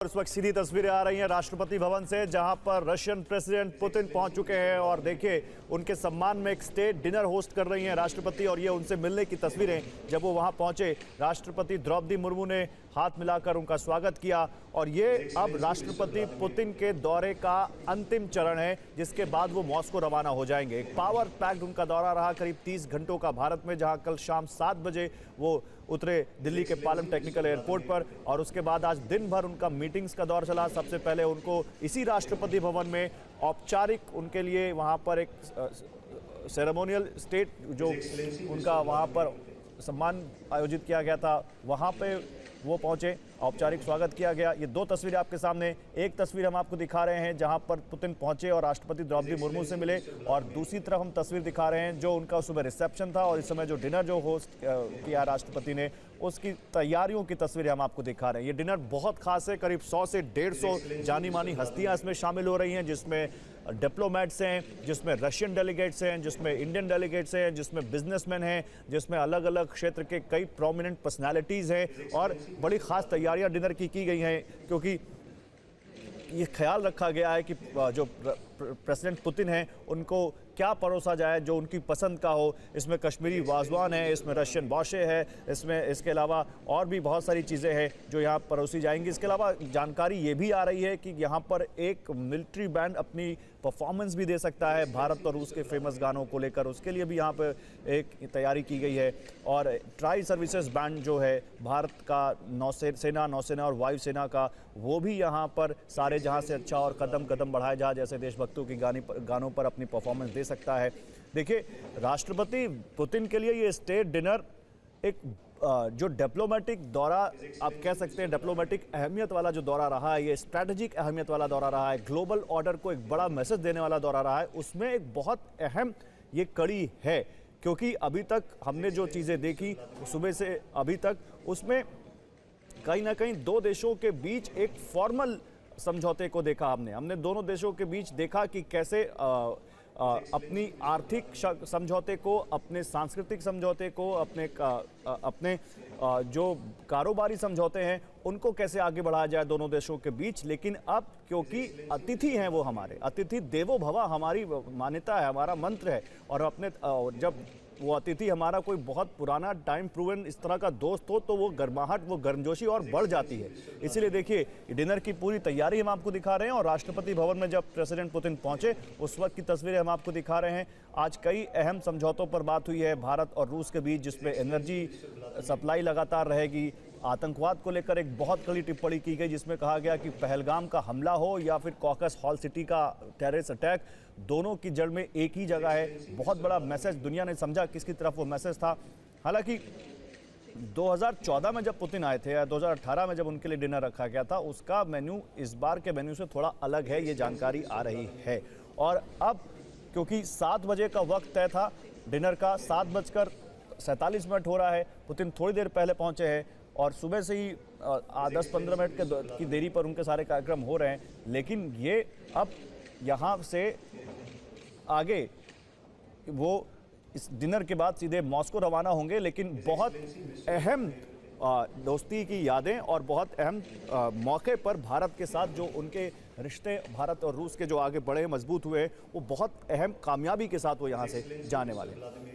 इस वक्त सीधी तस्वीरें आ रही हैं राष्ट्रपति भवन से, जहां पर रशियन प्रेसिडेंट पुतिन पहुंच चुके हैं और देखिए उनके सम्मान में एक स्टेट डिनर होस्ट कर रही हैं राष्ट्रपति। और ये उनसे मिलने की तस्वीरें, जब वो वहां पहुंचे राष्ट्रपति द्रौपदी मुर्मू ने हाथ मिलाकर उनका स्वागत किया। और ये अब राष्ट्रपति पुतिन के दौरे का अंतिम चरण है, जिसके बाद वो मॉस्को रवाना हो जाएंगे। एक पावर पैक्ड उनका दौरा रहा, करीब 30 घंटों का भारत में, जहां कल शाम 7 बजे वो उतरे दिल्ली के पालम टेक्निकल एयरपोर्ट पर। और उसके बाद आज दिन भर उनका मीटिंग्स का दौर चला। सबसे पहले उनको इसी राष्ट्रपति भवन में औपचारिक उनके लिए वहां पर एक सेरेमोनियल स्टेट जो उनका वहां पर सम्मान आयोजित किया गया था, वहां पे वो पहुंचे, औपचारिक स्वागत किया गया। ये दो तस्वीरें आपके सामने, एक तस्वीर हम आपको दिखा रहे हैं जहां पर पुतिन पहुंचे और राष्ट्रपति द्रौपदी मुर्मू से मिले, और दूसरी तरफ हम तस्वीर दिखा रहे हैं जो उनका सुबह रिसेप्शन था और इस समय जो डिनर जो होस्ट किया राष्ट्रपति ने, उसकी तैयारियों की तस्वीरें हम आपको दिखा रहे हैं। ये डिनर बहुत खास है, करीब 100 से 150 जानी मानी हस्तियां इसमें शामिल हो रही हैं, जिसमें डिप्लोमेट्स हैं, जिसमें रशियन डेलीगेट्स हैं, जिसमें इंडियन डेलीगेट्स हैं, जिसमें बिजनेसमैन हैं, जिसमें अलग अलग क्षेत्र के कई प्रोमिनेंट पर्सनालिटीज़ हैं। और बड़ी ख़ास तैयारियां डिनर की गई हैं, क्योंकि ये ख्याल रखा गया है कि जो प्रेसिडेंट पुतिन हैं उनको क्या परोसा जाए जो उनकी पसंद का हो। इसमें कश्मीरी वाजवान है, इसमें रशियन बॉशे है, इसके अलावा और भी बहुत सारी चीज़ें हैं जो यहाँ परोसी जाएंगी। इसके अलावा जानकारी ये भी आ रही है कि यहाँ पर एक मिलिट्री बैंड अपनी परफॉर्मेंस भी दे सकता है भारत और रूस के फेमस गानों को लेकर, उसके लिए भी यहाँ पर एक तैयारी की गई है। और ट्राई सर्विसेज बैंड जो है भारत का नौसेना और वायुसेना का, वो भी यहाँ पर सारे जहाँ से अच्छा और कदम कदम बढ़ाए जा जैसे देशभक्तों की गानों पर अपनी परफॉर्मेंस दे सकता है। देखिए, राष्ट्रपति पुतिन के लिए ये स्टेट डिनर एक जो डिप्लोमेटिक दौरा आप कह सकते हैं, डिप्लोमेटिक अहमियत वाला जो दौरा रहा है, ये स्ट्रैटेजिक अहमियत वाला दौरा रहा है, ग्लोबल ऑर्डर को एक बड़ा मैसेज देने वाला दौरा रहा है, उसमें एक बहुत अहम ये कड़ी है। क्योंकि अभी तक हमने जो चीज़ें देखी सुबह से अभी तक, उसमें कहीं ना कहीं दो देशों के बीच एक फॉर्मल समझौते को देखा। हमने दोनों देशों के बीच देखा कि कैसे अपनी आर्थिक समझौते को, अपने सांस्कृतिक समझौते को, अपने जो कारोबारी समझौते हैं उनको कैसे आगे बढ़ाया जाए दोनों देशों के बीच। लेकिन अब क्योंकि अतिथि हैं वो हमारे, अतिथि देवो भव हमारी मान्यता है, हमारा मंत्र है, और अपने जब वो अतिथि हमारा कोई बहुत पुराना टाइम प्रूवन इस तरह का दोस्त हो तो वो गर्माहट, वो गर्मजोशी और बढ़ जाती है। इसीलिए देखिए डिनर की पूरी तैयारी हम आपको दिखा रहे हैं। और राष्ट्रपति भवन में जब प्रेसिडेंट पुतिन पहुंचे उस वक्त की तस्वीरें हम आपको दिखा रहे हैं। आज कई अहम समझौतों पर बात हुई है भारत और रूस के बीच, जिसमें एनर्जी सप्लाई लगातार रहेगी। आतंकवाद को लेकर एक बहुत कड़ी टिप्पणी की गई, जिसमें कहा गया कि पहलगाम का हमला हो या फिर कॉकस हॉल सिटी का टेररिस्ट अटैक, दोनों की जड़ में एक ही जगह है। बहुत बड़ा मैसेज दुनिया ने समझा किसकी तरफ वो मैसेज था। हालांकि 2014 में जब पुतिन आए थे या 2018 में जब उनके लिए डिनर रखा गया था, उसका मेन्यू इस बार के मेन्यू से थोड़ा अलग है, ये जानकारी आ रही है। और अब क्योंकि 7 बजे का वक्त तय था डिनर का, 7:47 हो रहा है, पुतिन थोड़ी देर पहले पहुंचे हैं और सुबह से ही 10-15 मिनट की देरी पर उनके सारे कार्यक्रम हो रहे हैं। लेकिन ये अब यहाँ से आगे वो इस डिनर के बाद सीधे मॉस्को रवाना होंगे। लेकिन बहुत अहम दोस्ती की यादें और बहुत अहम मौके पर भारत के साथ जो उनके रिश्ते भारत और रूस के जो आगे बढ़े, मजबूत हुए, वो बहुत अहम कामयाबी के साथ वो यहाँ से जाने वाले हैं।